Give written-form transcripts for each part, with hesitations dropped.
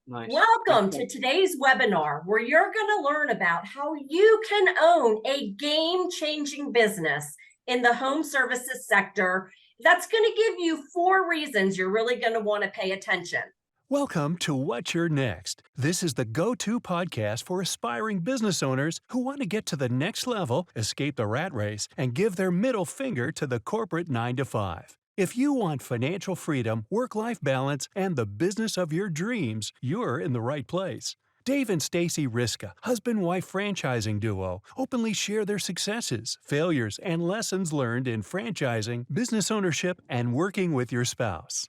Nice. Welcome Okay. to today's webinar, where you're going to learn about how you can own a game-changing business in the home services sector. That's going to give you 4 reasons you're really going to want to pay attention. Welcome to What's Your Next. This is the go-to podcast for aspiring business owners who want to get to the next level, escape the rat race, and give their middle finger to the corporate 9 to 5. If you want financial freedom, work-life balance, and the business of your dreams, you're in the right place. Dave and Stacy Riska, husband-wife franchising duo, openly share their successes, failures, and lessons learned in franchising, business ownership, and working with your spouse.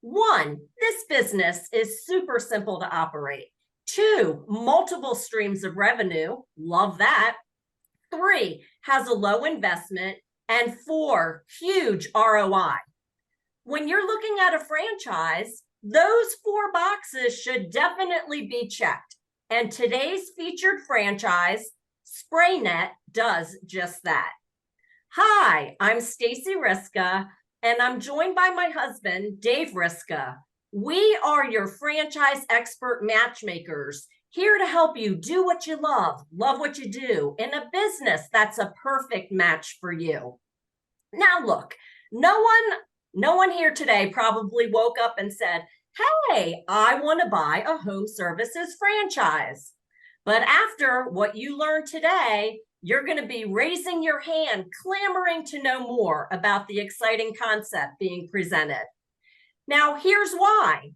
1, this business is super simple to operate. 2, multiple streams of revenue. Love that. 3, has a low investment. And 4, huge ROI. When you're looking at a franchise, those 4 boxes should definitely be checked. And today's featured franchise, SprayNet, does just that. Hi, I'm Stacy Riska, and I'm joined by my husband, Dave Riska. We are your franchise expert matchmakers, here to help you do what you love what you do, in a business that's a perfect match for you. Now, look, no one here today probably woke up and said, hey, I want to buy a home services franchise. But after what you learned today, you're going to be raising your hand, clamoring to know more about the exciting concept being presented. Now, here's why.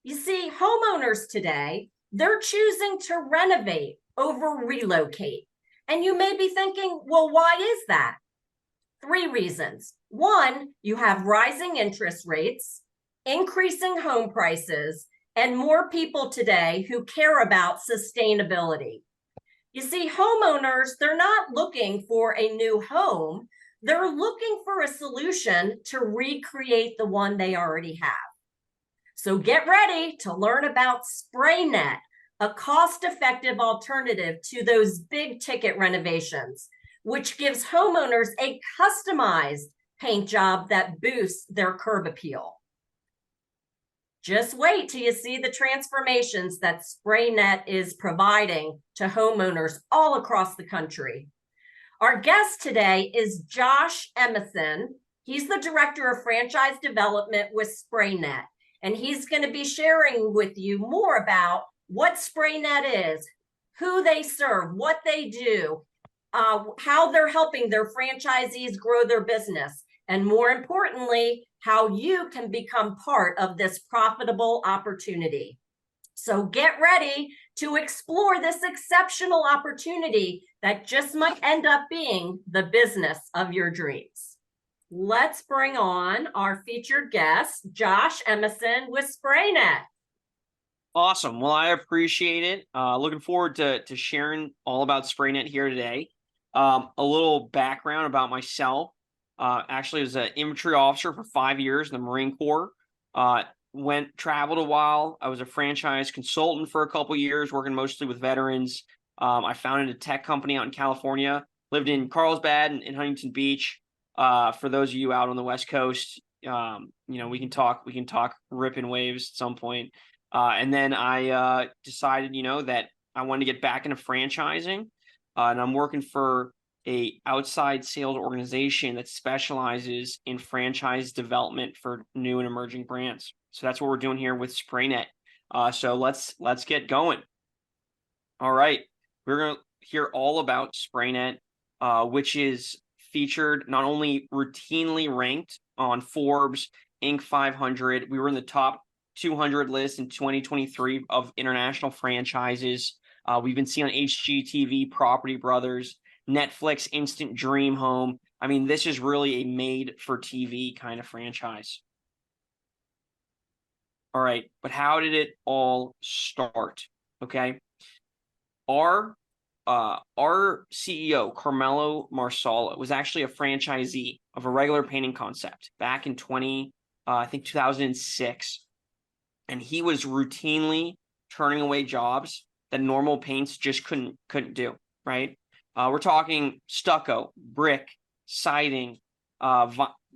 You see, homeowners today, they're choosing to renovate over relocate. And you may be thinking, well, why is that? 3 reasons. 1, you have rising interest rates, increasing home prices, and more people today who care about sustainability. You see, homeowners, they're not looking for a new home. They're looking for a solution to recreate the one they already have. So get ready to learn about SprayNet, a cost-effective alternative to those big ticket renovations, which gives homeowners a customized paint job that boosts their curb appeal. Just wait till you see the transformations that SprayNet is providing to homeowners all across the country. Our guest today is Josh Emison. He's the Director of Franchise Development with SprayNet, and he's going to be sharing with you more about what SprayNet is, who they serve, what they do, how they're helping their franchisees grow their business, and more importantly, how you can become part of this profitable opportunity. So get ready to explore this exceptional opportunity that just might end up being the business of your dreams. Let's bring on our featured guest, Josh Emison with SprayNet. Awesome. Well, I appreciate it. Looking forward to sharing all about SprayNet here today. A little background about myself. Actually, I was an infantry officer for 5 years in the Marine Corps. Traveled a while. I was a franchise consultant for a couple years, working mostly with veterans. I founded a tech company out in California. Lived in Carlsbad and in Huntington Beach. For those of you out on the West Coast, we can talk ripping waves at some point. And then I decided, that I wanted to get back into franchising, and I'm working for a outside sales organization that specializes in franchise development for new and emerging brands. So that's what we're doing here with SprayNet. So let's get going. All right, we're going to hear all about SprayNet, which is featured not only routinely ranked on Forbes Inc. 500. We were in the top 200 list in 2023 of international franchises. We've been seen on HGTV, Property Brothers, Netflix, Instant Dream Home. I mean, this is really a made-for-TV kind of franchise. All right, but how did it all start? Okay, our CEO, Carmelo Marsala, was actually a franchisee of a regular painting concept back in 2006, and he was routinely turning away jobs that normal paints just couldn't do. Right? We're talking stucco, brick, siding,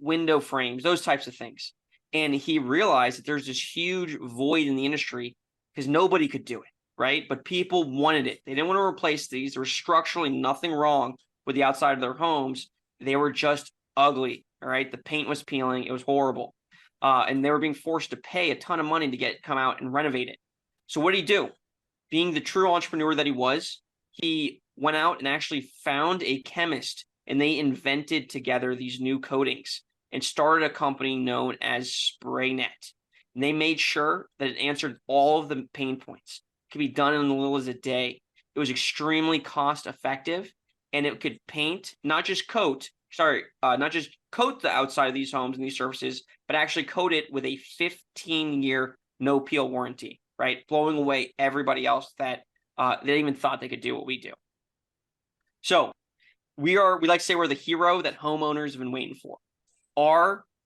window frames, those types of things. And he realized that there's this huge void in the industry because nobody could do it, right? But people wanted it. They didn't want to replace these. There was structurally nothing wrong with the outside of their homes. They were just ugly, all right? The paint was peeling. It was horrible. And they were being forced to pay a ton of money to come out and renovate it. So what did he do? Being the true entrepreneur that he was, he went out and actually found a chemist, and they invented together these new coatings and started a company known as SprayNet. And they made sure that it answered all of the pain points. It could be done in as little as a day. It was extremely cost effective, and it could not just coat the outside of these homes and these surfaces, but actually coat it with a 15-year no peel warranty, right? Blowing away everybody else that they even thought they could do what we do. So we like to say we're the hero that homeowners have been waiting for.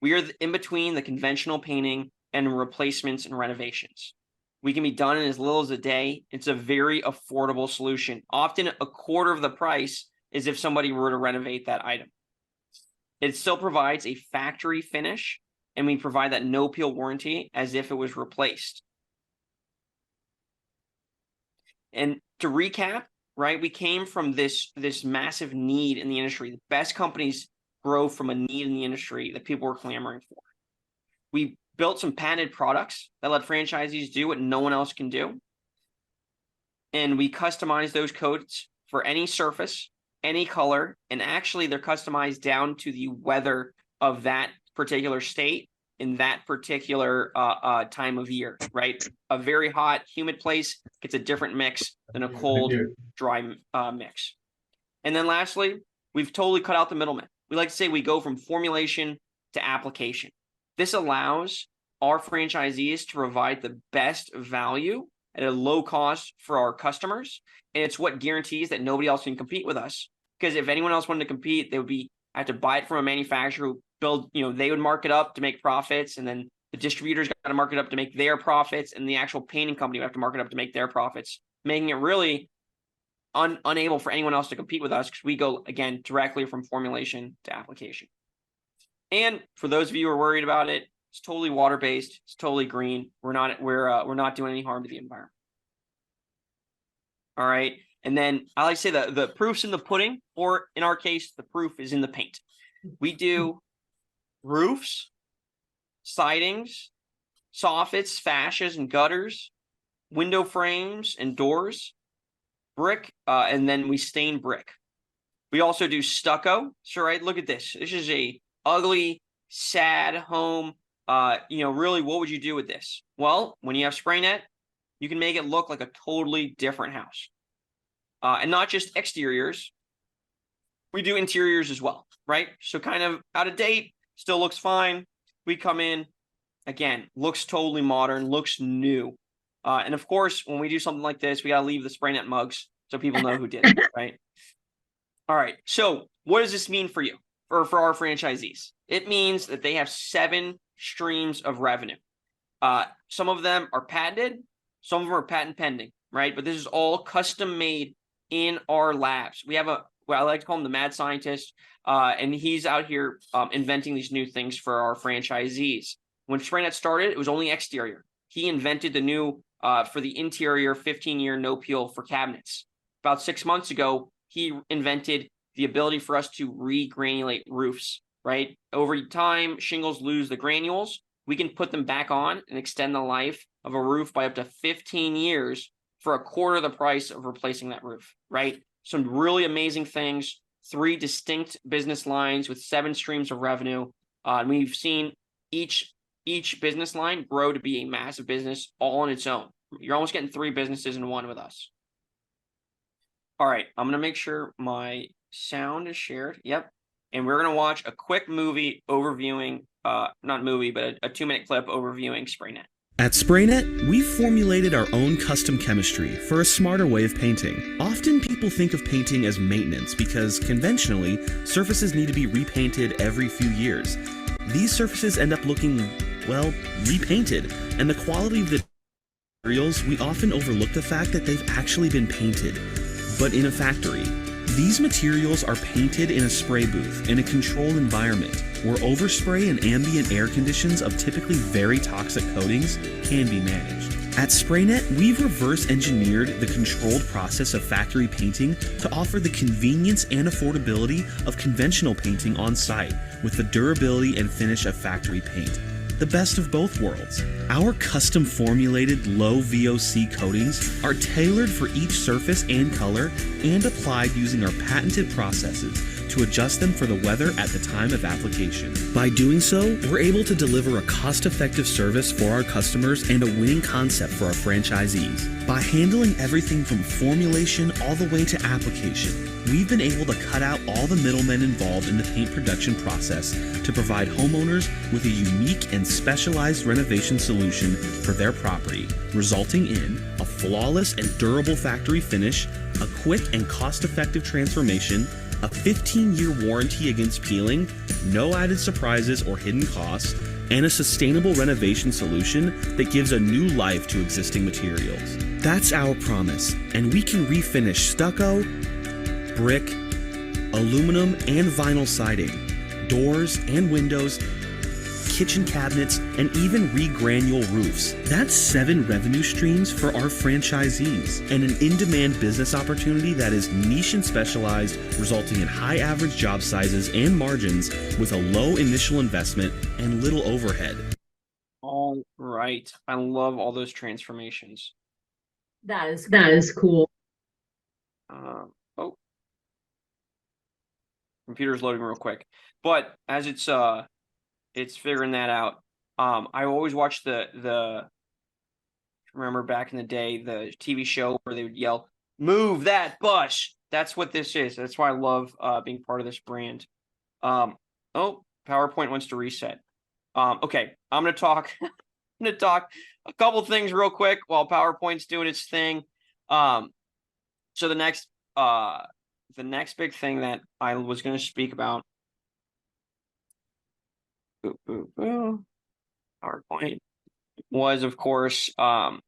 We are in between the conventional painting and replacements and renovations. We can be done in as little as a day. It's a very affordable solution. Often a quarter of the price is if somebody were to renovate that item. It still provides a factory finish, and we provide that no peel warranty as if it was replaced. And to recap, right, we came from this massive need in the industry. The best companies grow from a need in the industry that people were clamoring for. We built some patented products that let franchisees do what no one else can do. And we customized those coats for any surface, any color, and actually they're customized down to the weather of that particular state in that particular time of year, right? A very hot, humid place gets a different mix than a cold, dry mix. And then lastly, we've totally cut out the middleman. We like to say we go from formulation to application. This allows our franchisees to provide the best value at a low cost for our customers. And it's what guarantees that nobody else can compete with us. Because if anyone else wanted to compete, they would have to buy it from a manufacturer who they would mark it up to make profits, and then the distributors got to mark it up to make their profits, and the actual painting company would have to mark it up to make their profits, making it really unable for anyone else to compete with us because we go, again, directly from formulation to application. And for those of you who are worried about it, it's totally water-based. It's totally green. We're not doing any harm to the environment. All right. And then I like to say the proof's in the pudding, or in our case, the proof is in the paint. We do roofs, sidings, soffits, fascias, and gutters, window frames and doors, brick, and then we stain brick. We also do stucco. So, right, look at this. This is a ugly, sad home. Really, what would you do with this? Well, when you have SprayNet, you can make it look like a totally different house. And not just exteriors. We do interiors as well, right? So kind of out of date, still looks fine. We come in, again, looks totally modern, looks new. And of course, when we do something like this, we got to leave the SprayNet mugs so people know who did it, right? All right. So what does this mean for you, for our franchisees? It means that they have 7 streams of revenue. Some of them are patented. Some of them are patent pending, right? But this is all custom made in our labs. We have I like to call him the mad scientist, and he's out here inventing these new things for our franchisees. When SprayNet started, it was only exterior. He invented the new, for the interior, 15-year no peel for cabinets. About 6 months ago, he invented the ability for us to regranulate roofs, right? Over time, shingles lose the granules. We can put them back on and extend the life of a roof by up to 15 years for a quarter of the price of replacing that roof, right? Some really amazing things, 3 distinct business lines with 7 streams of revenue. And we've seen each business line grow to be a massive business all on its own. You're almost getting 3 businesses in one with us. All right, I'm going to make sure my sound is shared. Yep. And we're going to watch a quick movie overviewing, not movie, but a 2-minute clip overviewing SprayNet. At SprayNet, we've formulated our own custom chemistry for a smarter way of painting. Often people think of painting as maintenance because conventionally, surfaces need to be repainted every few years. These surfaces end up looking, well, repainted, and the quality of the materials, we often overlook the fact that they've actually been painted, but in a factory. These materials are painted in a spray booth in a controlled environment where overspray and ambient air conditions of typically very toxic coatings can be managed. At SprayNet, we've reverse engineered the controlled process of factory painting to offer the convenience and affordability of conventional painting on site with the durability and finish of factory paint. The best of both worlds. Our custom formulated low VOC coatings are tailored for each surface and color and applied using our patented processes to adjust them for the weather at the time of application. By doing so, we're able to deliver a cost-effective service for our customers and a winning concept for our franchisees. By handling everything from formulation all the way to application, we've been able to cut out all the middlemen involved in the paint production process to provide homeowners with a unique and specialized renovation solution for their property, resulting in a flawless and durable factory finish, a quick and cost-effective transformation, a 15-year warranty against peeling, no added surprises or hidden costs, and a sustainable renovation solution that gives a new life to existing materials. That's our promise, and we can refinish stucco, brick, aluminum and vinyl siding, doors and windows, kitchen cabinets, and even regranule roofs. That's 7 revenue streams for our franchisees and an in-demand business opportunity that is niche and specialized, resulting in high average job sizes and margins with a low initial investment and little overhead. All right. I love all those transformations. That is cool. Oh, computer's loading real quick. But as it's figuring that out. I always watched remember back in the day, the TV show where they would yell, "Move that bus." That's what this is. That's why I love being part of this brand. PowerPoint wants to reset. Okay, I'm gonna talk. I'm gonna talk a couple things real quick while PowerPoint's doing its thing. So the next big thing that I was gonna speak about. PowerPoint was, of course, all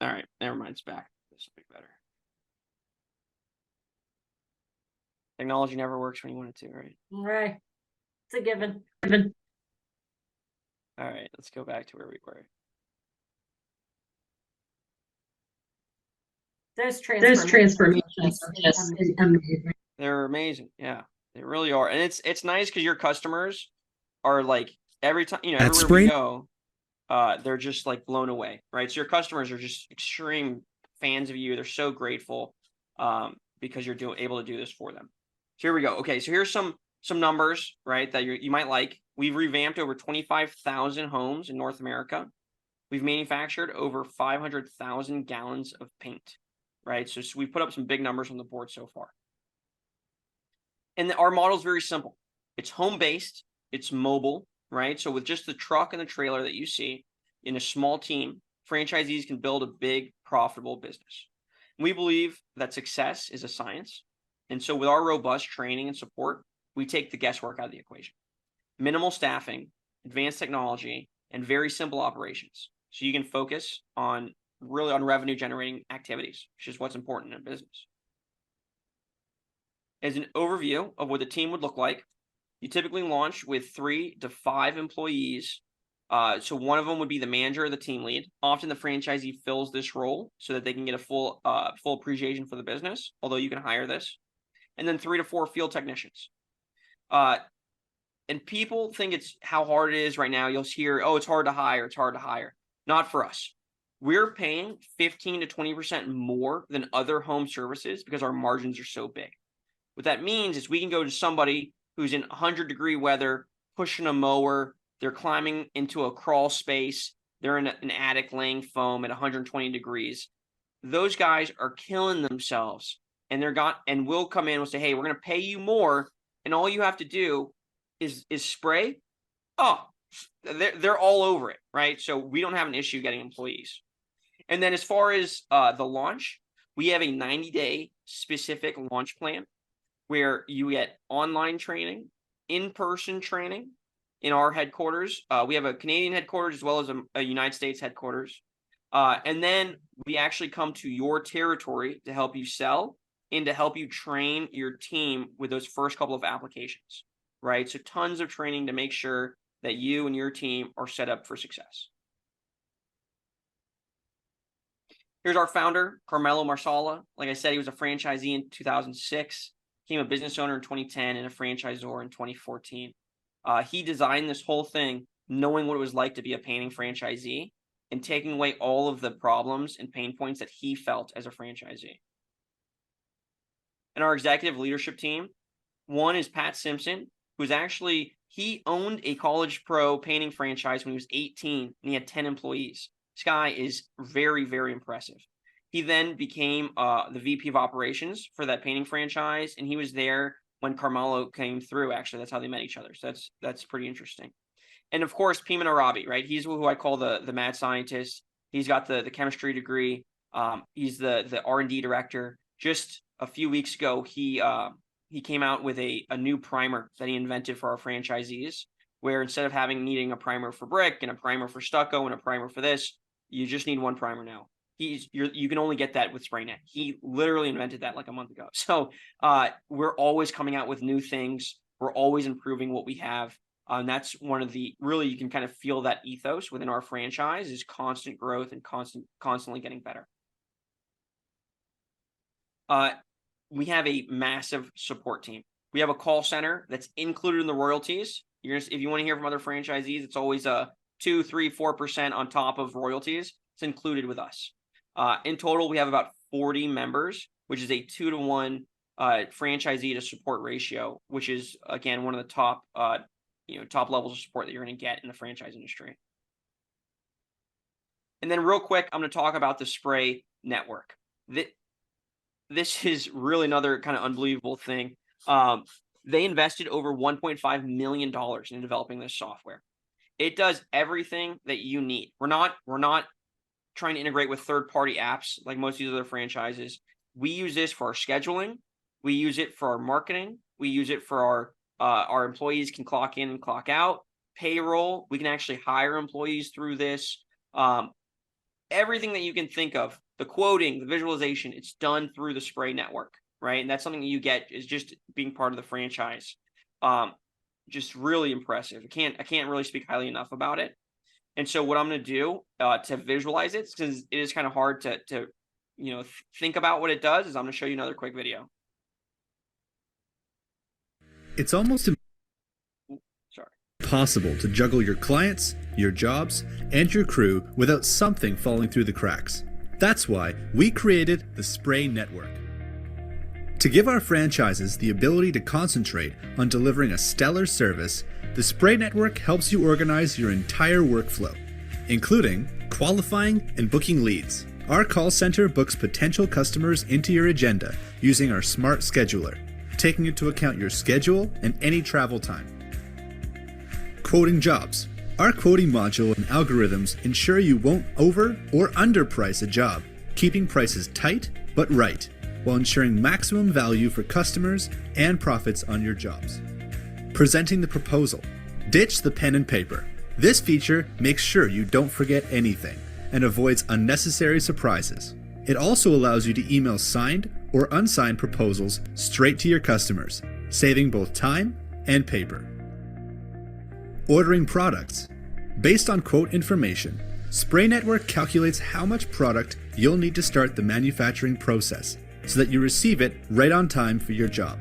right, never mind, it's back. This will be better. Technology never works when you want it to, right? Right. It's a given. All right, let's go back to where we were. There's transformations. They're amazing. Yeah, they really are. And it's nice because your customers are like, every time, everywhere we go, they're just like blown away, right? So your customers are just extreme fans of you. They're so grateful because you're able to do this for them. So here we go. Okay, so here's some numbers, right, that you might like. We've revamped over 25,000 homes in North America. We've manufactured over 500,000 gallons of paint, right? So we put up some big numbers on the board so far. And our model is very simple. It's home-based. It's mobile, right? So with just the truck and the trailer that you see in a small team, franchisees can build a big, profitable business. We believe that success is a science. And so with our robust training and support, we take the guesswork out of the equation. Minimal staffing, advanced technology, and very simple operations. So you can focus on revenue generating activities, which is what's important in a business. As an overview of what the team would look like, you typically launch with 3 to 5 employees. So one of them would be the manager or the team lead. Often the franchisee fills this role so that they can get a full appreciation for the business, although you can hire this. And then 3 to 4 field technicians. And people think it's how hard it is right now. You'll hear, oh, it's hard to hire. It's hard to hire. Not for us. We're paying 15 to 20% more than other home services because our margins are so big. What that means is we can go to somebody who's in 100-degree weather, pushing a mower, they're climbing into a crawl space, they're in an attic laying foam at 120 degrees. Those guys are killing themselves, and we'll come in and say, hey, we're going to pay you more, and all you have to do is spray. Oh, they're all over it, right? So we don't have an issue getting employees. And then as far as the launch, we have a 90-day specific launch plan where you get online training, in-person training in our headquarters. We have a Canadian headquarters as well as a United States headquarters. And then we actually come to your territory to help you sell and to help you train your team with those first couple of applications, right? So tons of training to make sure that you and your team are set up for success. Here's our founder, Carmelo Marsala. Like I said, he was a franchisee in 2006, became a business owner in 2010, and a franchisor in 2014. He designed this whole thing knowing what it was like to be a painting franchisee and taking away all of the problems and pain points that he felt as a franchisee. And our executive leadership team, one is Pat Simpson, who's actually, he owned a college pro painting franchise when he was 18 and he had 10 employees. This guy is very, very impressive. He then became the VP of operations for that painting franchise, and he was there when Carmelo came through. Actually, that's how they met each other. So that's pretty interesting. And of course, Piman Arabi, right? He's who I call the mad scientist. He's got the chemistry degree. He's the R&D director. Just a few weeks ago, he came out with a new primer that he invented for our franchisees, where instead of needing a primer for brick and a primer for stucco and a primer for this, you just need one primer now. You can only get that with SprayNet. He literally invented that like a month ago. So we're always coming out with new things. We're always improving what we have. And that's one of the, really, you can kind of feel that ethos within our franchise is constant growth and constantly getting better. We have a massive support team. We have a call center that's included in the royalties. If you want to hear from other franchisees, it's always a 2, 3, 4% on top of royalties. It's included with us. In total, we have about 40 members, which is a 2-to-1 franchisee to support ratio, which is, again, one of the top top levels of support that you're going to get in the franchise industry. And then real quick, I'm going to talk about the Spray Network. This is really another kind of unbelievable thing. They invested over $1.5 million in developing this software. It does everything that you need. We're not trying to integrate with third-party apps like most of these other franchises. We use this for our scheduling. We use it for our marketing. We use it for our employees can clock in and clock out. Payroll, we can actually hire employees through this. Everything that you can think of, the quoting, the visualization, it's done through the Spray Network, right? And that's something that you get is just being part of the franchise. Just really impressive. I can't really speak highly enough about it. And so what I'm going to do to visualize it, because it is kind of hard to think about what it does, is I'm going to show you another quick video. It's almost impossible to juggle your clients, your jobs, and your crew without something falling through the cracks. That's why we created the Spray Network. To give our franchises the ability to concentrate on delivering a stellar service, the Spray Network helps you organize your entire workflow, including qualifying and booking leads. Our call center books potential customers into your agenda using our smart scheduler, taking into account your schedule and any travel time. Quoting jobs. Our quoting module and algorithms ensure you won't over or underprice a job, keeping prices tight but right, while ensuring maximum value for customers and profits on your jobs. Presenting the proposal. Ditch the pen and paper. This feature makes sure you don't forget anything and avoids unnecessary surprises. It also allows you to email signed or unsigned proposals straight to your customers, saving both time and paper. Ordering products. Based on quote information, Spray Network calculates how much product you'll need to start the manufacturing process so that you receive it right on time for your job.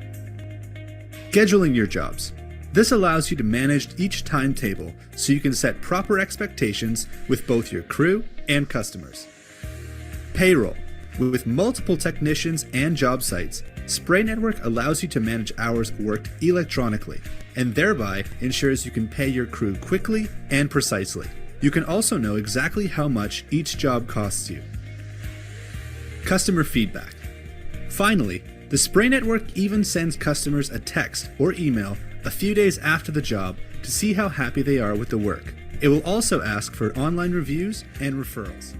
Scheduling your jobs. This allows you to manage each timetable so you can set proper expectations with both your crew and customers. Payroll. With multiple technicians and job sites, Spray Network allows you to manage hours worked electronically and thereby ensures you can pay your crew quickly and precisely. You can also know exactly how much each job costs you. Customer feedback. Finally, the Spray Network even sends customers a text or email a few days after the job to see how happy they are with the work. It will also ask for online reviews and referrals.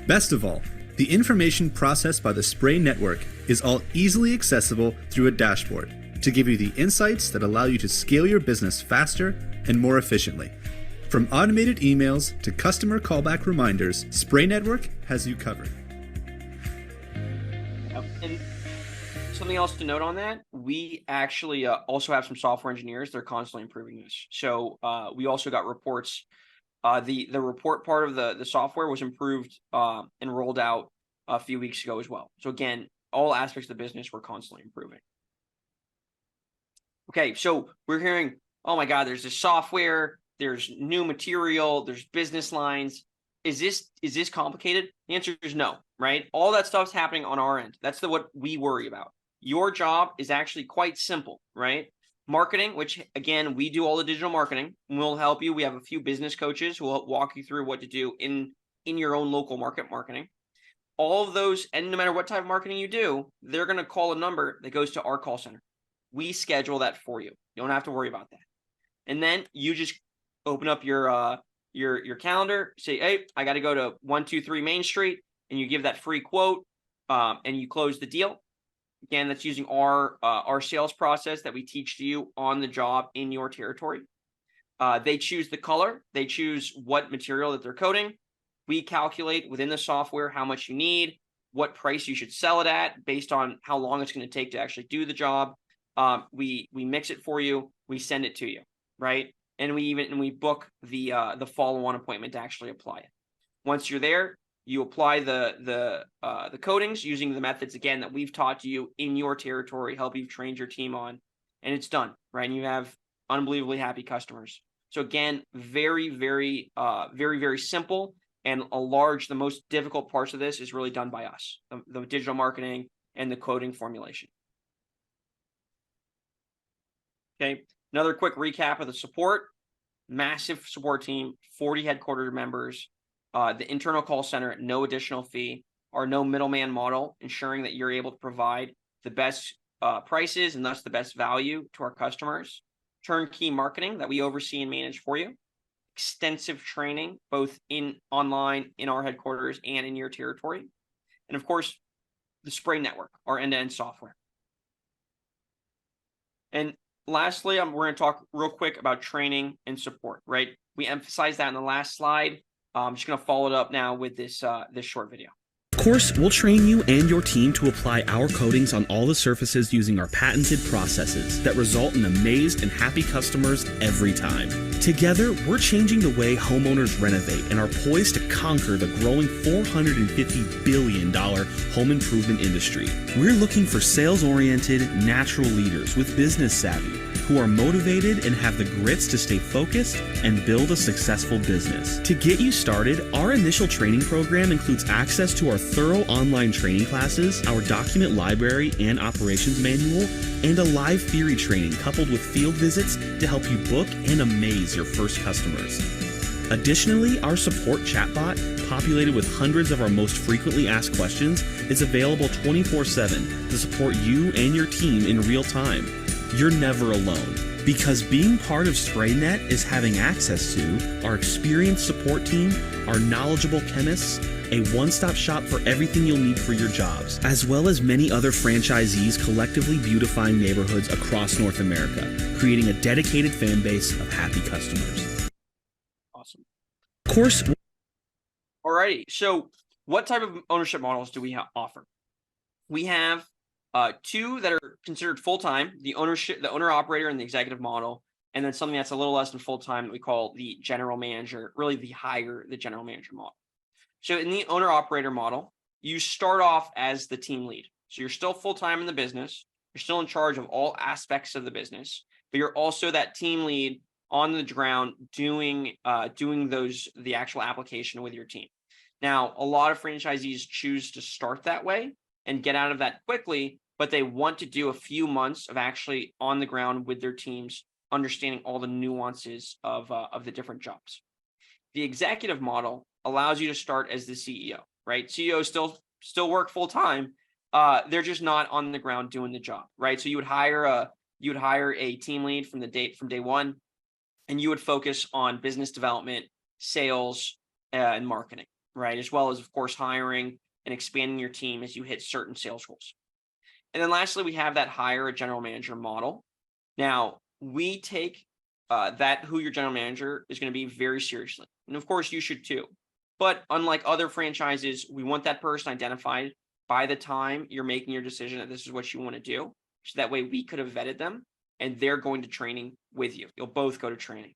Best of all, the information processed by the Spray Network is all easily accessible through a dashboard to give you the insights that allow you to scale your business faster and more efficiently. From automated emails to customer callback reminders, Spray Network has you covered. And something else to note on that, we actually also have some software engineers. They're constantly improving this. So we also got reports. The report part of the software was improved and rolled out a few weeks ago as well. So again, all aspects of the business we're constantly improving. Okay, so we're hearing, oh my God, there's this software, there's new material, there's business lines. Is this complicated? The answer is no, right? All that stuff's happening on our end. That's what we worry about. Your job is actually quite simple, right? Marketing, which again, we do all the digital marketing. We'll help you. We have a few business coaches who will walk you through what to do in your own local marketing. All of those, and no matter what type of marketing you do, they're going to call a number that goes to our call center. We schedule that for you. You don't have to worry about that. And then you just open up your calendar, say, hey, I got to go to 123 Main Street, and you give that free quote, and you close the deal. Again, that's using our sales process that we teach to you on the job in your territory. They choose the color. They choose what material that they're coating. We calculate within the software how much you need, what price you should sell it at based on how long it's going to take to actually do the job. We mix it for you. We send it to you, right? And we book the follow-on appointment to actually apply it. Once you're there, you apply the coatings using the methods again that we've taught to you in your territory, help you've trained your team on, and it's done, right? And you have unbelievably happy customers. So again, very, very, very simple. And the most difficult parts of this is really done by us, the digital marketing and the quoting formulation. Okay, another quick recap of the support. Massive support team, 40 headquarters members, the internal call center at no additional fee, our no middleman model, ensuring that you're able to provide the best prices and thus the best value to our customers. Turnkey marketing that we oversee and manage for you. Extensive training, both online in our headquarters and in your territory. And of course, the Spray Network, our end-to-end software. And lastly, we're going to talk real quick about training and support, right? We emphasized that in the last slide. I'm just going to follow it up now with this short video. Of course, we'll train you and your team to apply our coatings on all the surfaces using our patented processes that result in amazed and happy customers every time. Together, we're changing the way homeowners renovate and are poised to conquer the growing $450 billion home improvement industry. We're looking for sales-oriented, natural leaders with business savvy who are motivated and have the grits to stay focused and build a successful business. To get you started, our initial training program includes access to our thorough online training classes, our document library and operations manual, and a live theory training coupled with field visits to help you book and amaze your first customers. Additionally, our support chatbot, populated with hundreds of our most frequently asked questions, is available 24/7 to support you and your team in real time. You're never alone, because being part of SprayNet is having access to our experienced support team, our knowledgeable chemists, a one-stop shop for everything you'll need for your jobs, as well as many other franchisees collectively beautifying neighborhoods across North America, creating a dedicated fan base of happy customers. Awesome. Of course. Alrighty, so what type of ownership models do we offer? We have two that are considered full-time, the owner-operator and the executive model, and then something that's a little less than full-time that we call the general manager, really the general manager model. So in the owner-operator model, you start off as the team lead. So you're still full-time in the business, you're still in charge of all aspects of the business, but you're also that team lead on the ground doing the actual application with your team. Now, a lot of franchisees choose to start that way and get out of that quickly, but they want to do a few months of actually on the ground with their teams, understanding all the nuances of the different jobs. The executive model allows you to start as the CEO, right? CEOs still work full time. They're just not on the ground doing the job, right? So you would hire a team lead from day one, and you would focus on business development, sales, and marketing, right? As well as, of course, hiring and expanding your team as you hit certain sales goals. And then lastly, we have that hire a general manager model. Now, we take that who your general manager is going to be very seriously. And of course, you should too. But unlike other franchises, we want that person identified by the time you're making your decision that this is what you want to do. So that way we could have vetted them and they're going to training with you. You'll both go to training.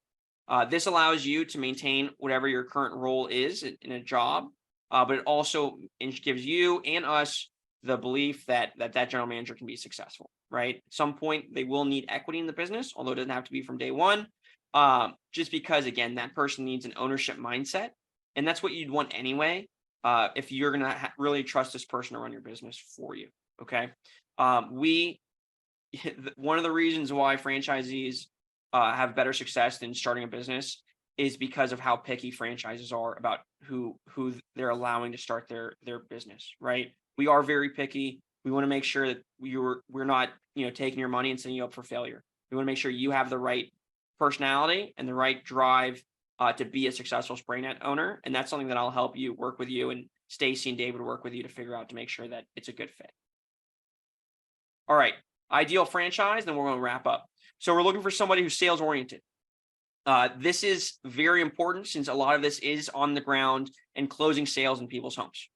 This allows you to maintain whatever your current role is in a job, but it also gives you and us the belief that that general manager can be successful, right? At some point, they will need equity in the business, although it doesn't have to be from day one, just because, again, that person needs an ownership mindset. And that's what you'd want anyway, if you're going to really trust this person to run your business for you, okay? One of the reasons why franchisees have better success than starting a business is because of how picky franchises are about who they're allowing to start their business, right? We are very picky. We want to make sure that we're not, taking your money and setting you up for failure. We want to make sure you have the right personality and the right drive to be a successful SprayNet owner. And that's something that I'll help you work with you, and Stacy and David work with you to figure out to make sure that it's a good fit. All right, ideal franchise, then we're going to wrap up. So we're looking for somebody who's sales oriented. This is very important since a lot of this is on the ground and closing sales in people's homes.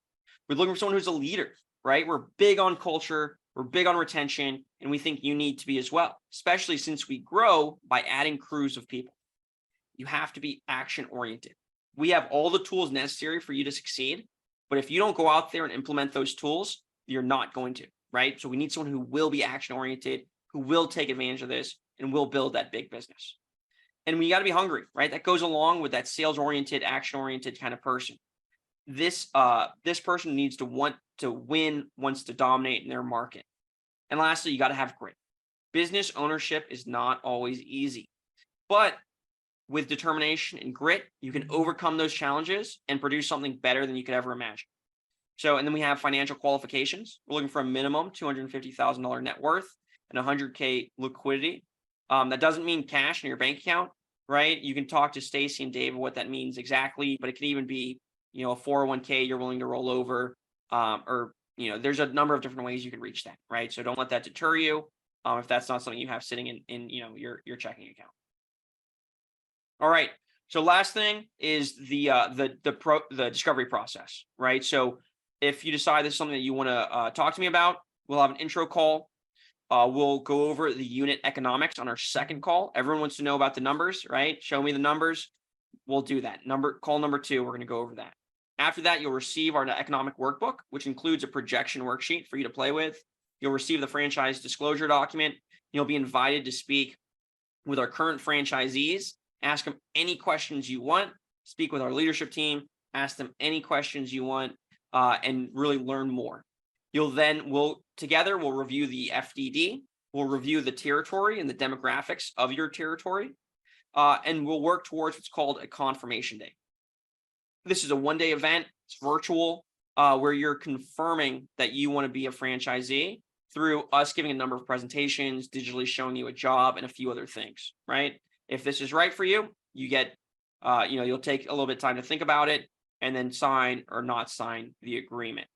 We're looking for someone who's a leader, right? We're big on culture, we're big on retention, and we think you need to be as well, especially since we grow by adding crews of people. You have to be action oriented. We have all the tools necessary for you to succeed, but if you don't go out there and implement those tools, you're not going to, right? So we need someone who will be action oriented, who will take advantage of this and will build that big business. And we got to be hungry, right? That goes along with that sales oriented, action oriented kind of person. This person needs to want to win, wants to dominate in their market. And lastly, you got to have grit. Business ownership is not always easy, but with determination and grit, you can overcome those challenges and produce something better than you could ever imagine. So, and then we have financial qualifications. We're looking for a minimum $250,000 net worth and $100K liquidity. That doesn't mean cash in your bank account, right? You can talk to Stacy and David what that means exactly, but it can even be, a 401k you're willing to roll over, or there's a number of different ways you can reach that, right? So don't let that deter you if that's not something you have sitting in your checking account. All right. So last thing is the discovery process, right? So if you decide this is something that you want to talk to me about, we'll have an intro call. We'll go over the unit economics on our second call. Everyone wants to know about the numbers, right? Show me the numbers. We'll do that. Call number 2, we're going to go over that. After that, you'll receive our economic workbook, which includes a projection worksheet for you to play with. You'll receive the franchise disclosure document. You'll be invited to speak with our current franchisees, ask them any questions you want, speak with our leadership team, ask them any questions you want, and really learn more. We'll review the FDD, we'll review the territory and the demographics of your territory, and we'll work towards what's called a confirmation day. This is a one-day event, it's virtual, where you're confirming that you want to be a franchisee through us giving a number of presentations, digitally showing you a job, and a few other things, right? If this is right for you, you get, you'll take a little bit of time to think about it and then sign or not sign the agreement.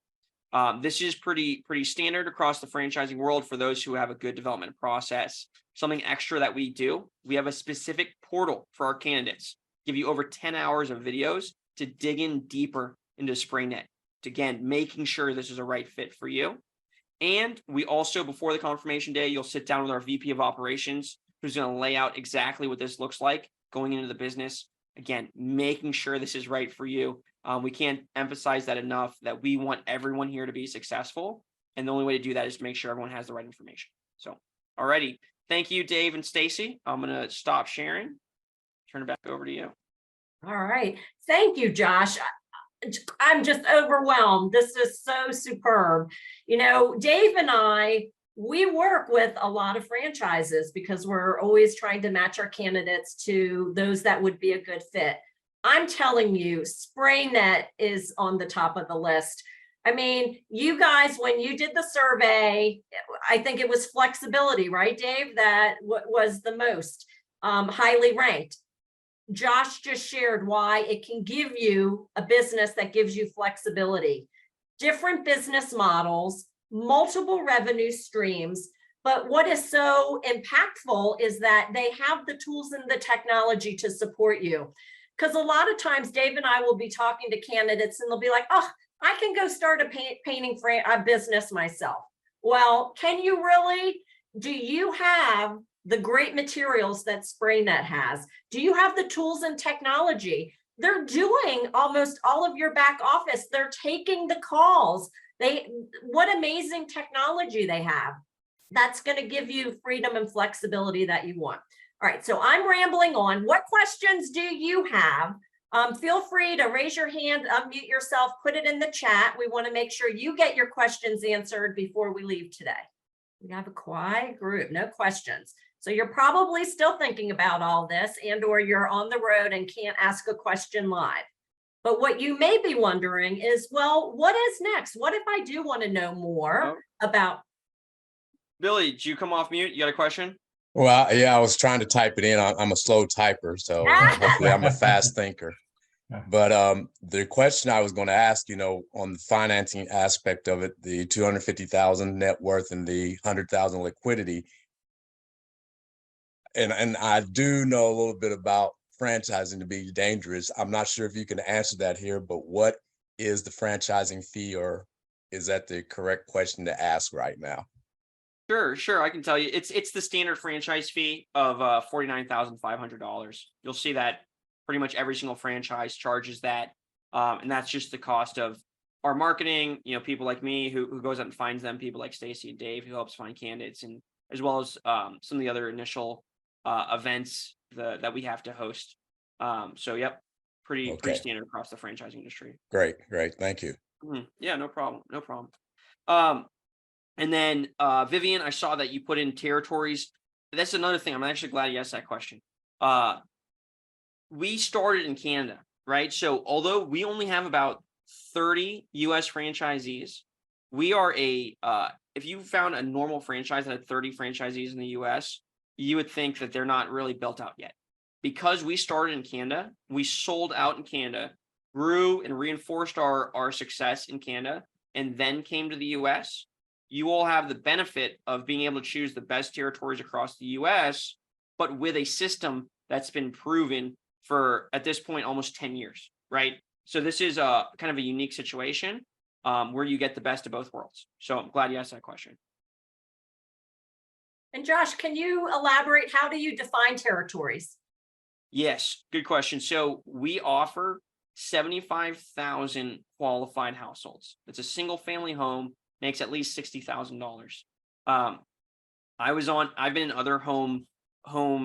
This is pretty standard across the franchising world for those who have a good development process. Something extra that we do, we have a specific portal for our candidates, give you over 10 hours of videos to dig in deeper into SprayNet. Again, making sure this is a right fit for you. And we also, before the confirmation day, you'll sit down with our VP of operations, who's going to lay out exactly what this looks like going into the business. Again, making sure this is right for you. We can't emphasize that enough, that we want everyone here to be successful. And the only way to do that is to make sure everyone has the right information. So, alrighty. Thank you, Dave and Stacy. I'm going to stop sharing. Turn it back over to you. All right. Thank you, Josh. I'm just overwhelmed. This is so superb. Dave and I, we work with a lot of franchises because we're always trying to match our candidates to those that would be a good fit. I'm telling you, SprayNet is on the top of the list. I mean, you guys, when you did the survey, I think it was flexibility, right, Dave? That was the most highly ranked. Josh just shared why it can give you a business that gives you flexibility, different business models, multiple revenue streams, But what is so impactful is that they have the tools and the technology to support you. Because a lot of times Dave and I will be talking to candidates and they'll be like, oh, I can go start a painting business myself. Well, can you really? Do you have the great materials that SprayNet has? Do you have the tools and technology? They're doing almost all of your back office. They're taking the calls. What amazing technology they have. That's going to give you freedom and flexibility that you want. All right, so I'm rambling on. What questions do you have? Feel free to raise your hand, unmute yourself, put it in the chat. We want to make sure you get your questions answered before we leave today. We have a quiet group, no questions. So you're probably still thinking about all this, and or you're on the road and can't ask a question live. But what you may be wondering is, well, what is next? What if I do want to know more about? Billy, did you come off mute? You got a question? Well, yeah, I was trying to type it in. I'm a slow typer, so hopefully I'm a fast thinker. But the question I was going to ask, on the financing aspect of it, the 250,000 net worth and the 100,000 liquidity, and I do know a little bit about franchising to be dangerous. I'm not sure if you can answer that here, but what is the franchising fee, or is that the correct question to ask right now? Sure. I can tell you, it's the standard franchise fee of $49,500. You'll see that pretty much every single franchise charges that, and that's just the cost of our marketing. People like me who goes out and finds them, people like Stacy and Dave who helps find candidates, and as well as some of the other initial events that we have to host. So yep, pretty standard across the franchising industry. Great, thank you. Yeah, no problem. And then Vivian, I saw that you put in territories. That's another thing. I'm actually glad you asked that question. We started in Canada, right? So although we only have about 30 US franchisees, we are if you found a normal franchise that had 30 franchisees in the US, you would think that they're not really built out yet. Because we started in Canada, we sold out in Canada, grew and reinforced our success in Canada, and then came to the US. You all have the benefit of being able to choose the best territories across the US, but with a system that's been proven for, at this point, almost 10 years, right? So this is a kind of a unique situation where you get the best of both worlds. So I'm glad you asked that question. And Josh, can you elaborate? How do you define territories? Yes, good question. So we offer 75,000 qualified households. It's a single family home, makes at least $60,000. I've been in other home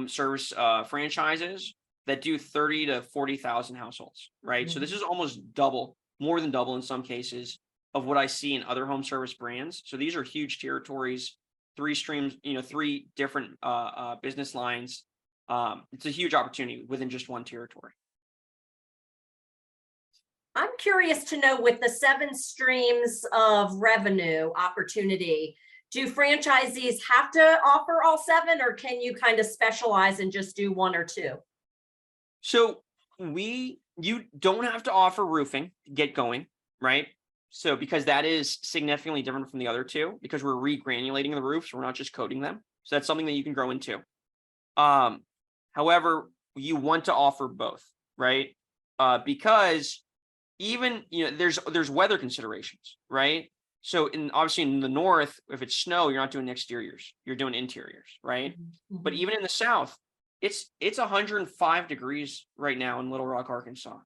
service franchises that do 30 to 40,000 households, right? So this is almost double, more than double in some cases, of what I see in other home service brands. So these are huge territories, 3 streams, 3 different business lines. It's a huge opportunity within just one territory. I'm curious to know, with the 7 streams of revenue opportunity, do franchisees have to offer all 7, or can you kind of specialize and just do 1 or 2? So you don't have to offer roofing to get going, right? So because that is significantly different from the other 2, because we're regranulating the roofs, we're not just coating them. So that's something that you can grow into. However, you want to offer both, right? Because even, there's weather considerations, right? So obviously in the north, if it's snow, you're not doing exteriors, you're doing interiors, right? Mm-hmm. But even in the south, it's 105 degrees right now in Little Rock, Arkansas.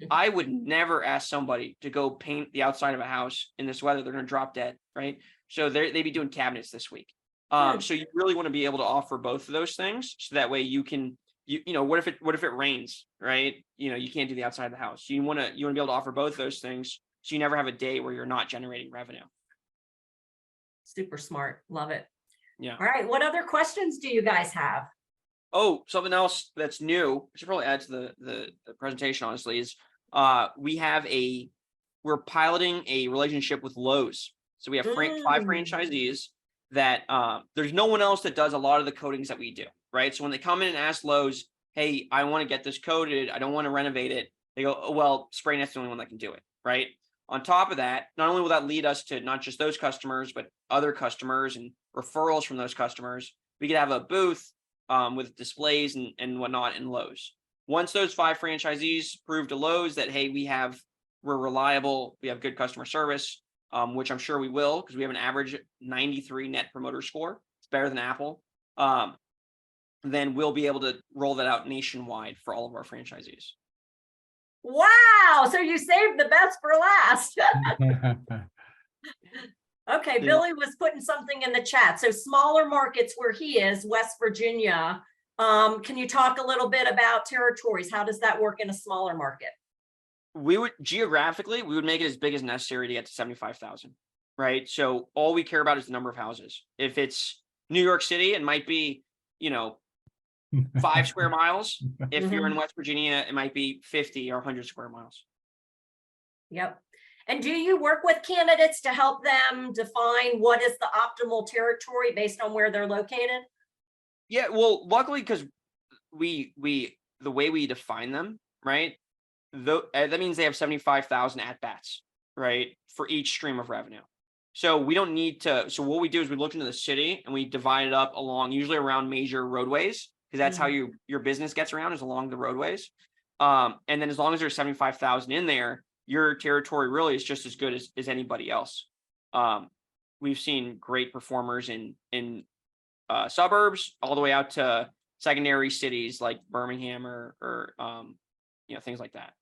I would never ask somebody to go paint the outside of a house in this weather. They're going to drop dead, right? So they'd be doing cabinets this week. So you really want to be able to offer both of those things, so that way you can, what if it rains, right? You can't do the outside of the house. So you want to be able to offer both those things, so you never have a day where you're not generating revenue. Super smart. Love it. Yeah. All right. What other questions do you guys have? Oh, something else that's new, I should probably add to the presentation, honestly, is we're piloting a relationship with Lowe's. So we have 5 franchisees that there's no one else that does a lot of the coatings that we do, right? So when they come in and ask Lowe's, hey, I want to get this coated, I don't want to renovate it, they go, oh, well, SprayNet's the only one that can do it, right? On top of that, not only will that lead us to not just those customers, but other customers and referrals from those customers, we could have a booth with displays and whatnot in Lowe's. Once those 5 franchisees prove to Lowe's that, hey, we're reliable, we have good customer service, which I'm sure we will, because we have an average 93 net promoter score. It's better than Apple. Then we'll be able to roll that out nationwide for all of our franchisees. Wow. So you saved the best for last. Okay, Billy was putting something in the chat. So smaller markets where he is, West Virginia. Can you talk a little bit about territories? How does that work in a smaller market? We would geographically, we would make it as big as necessary to get to 75,000, right? So all we care about is the number of houses. If it's New York City, it might be, 5 square miles. If you're in West Virginia, it might be 50 or 100 square miles. Yep. And do you work with candidates to help them define what is the optimal territory based on where they're located? Yeah, well, luckily, because the way we define them, right? That means they have 75,000 at bats, right, for each stream of revenue. So we don't need to. So what we do is we look into the city and we divide it up along, usually around major roadways, because that's how your business gets around, is along the roadways. And then as long as there's 75,000 in there, your territory really is just as good as anybody else. We've seen great performers in suburbs all the way out to secondary cities like Birmingham or things like that.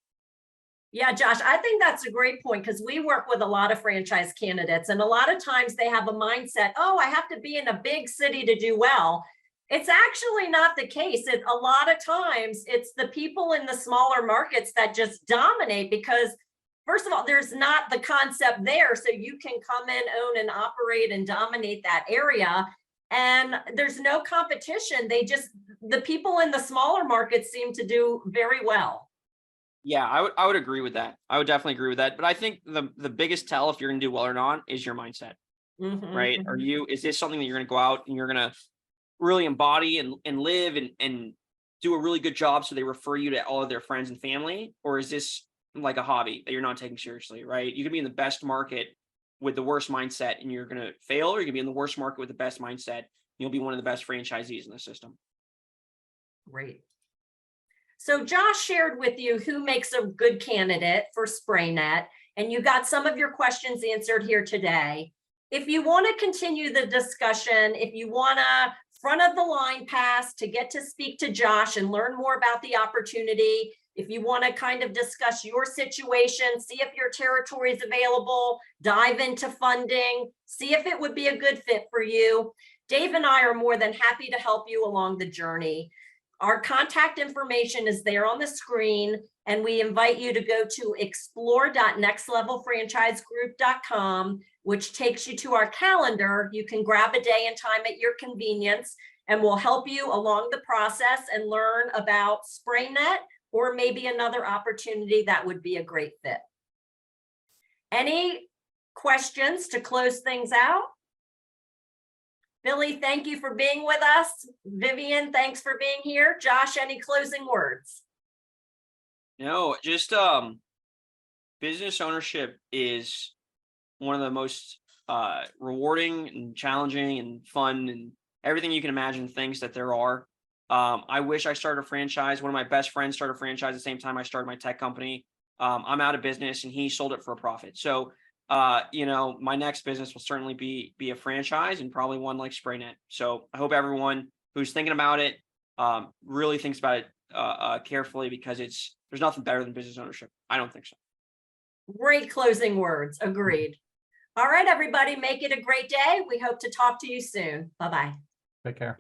Yeah, Josh, I think that's a great point, because we work with a lot of franchise candidates, and a lot of times they have a mindset, oh, I have to be in a big city to do well. It's actually not the case. A lot of times it's the people in the smaller markets that just dominate, because first of all, there's not the concept there. So you can come in, own and operate and dominate that area. And there's no competition. The people in the smaller markets seem to do very well. Yeah, I would agree with that. I would definitely agree with that. But I think the biggest tell if you're going to do well or not is your mindset, right? Is this something that you're going to go out and you're going to really embody and live and do a really good job so they refer you to all of their friends and family? Or is this like a hobby that you're not taking seriously, right? You can be in the best market with the worst mindset and you're going to fail, or you can be in the worst market with the best mindset. You'll be one of the best franchisees in the system. Great. So Josh shared with you who makes a good candidate for SprayNet, and you got some of your questions answered here today. If you want to continue the discussion, if you want to front of the line pass to get to speak to Josh and learn more about the opportunity, if you want to kind of discuss your situation, see if your territory is available, dive into funding, see if it would be a good fit for you, Dave and I are more than happy to help you along the journey. Our contact information is there on the screen, and we invite you to go to explore.nextlevelfranchisegroup.com, which takes you to our calendar. You can grab a day and time at your convenience, and we'll help you along the process and learn about SprayNet or maybe another opportunity that would be a great fit. Any questions to close things out? Billy, thank you for being with us. Vivian, thanks for being here. Josh, any closing words? No, just business ownership is one of the most rewarding and challenging and fun and everything you can imagine things that there are. I wish I started a franchise. One of my best friends started a franchise at the same time I started my tech company. I'm out of business and he sold it for a profit. So my next business will certainly be a franchise, and probably one like SprayNet. So I hope everyone who's thinking about it really thinks about it carefully, because there's nothing better than business ownership. I don't think so. Great closing words. Agreed. All right, everybody, make it a great day. We hope to talk to you soon. Bye-bye. Take care.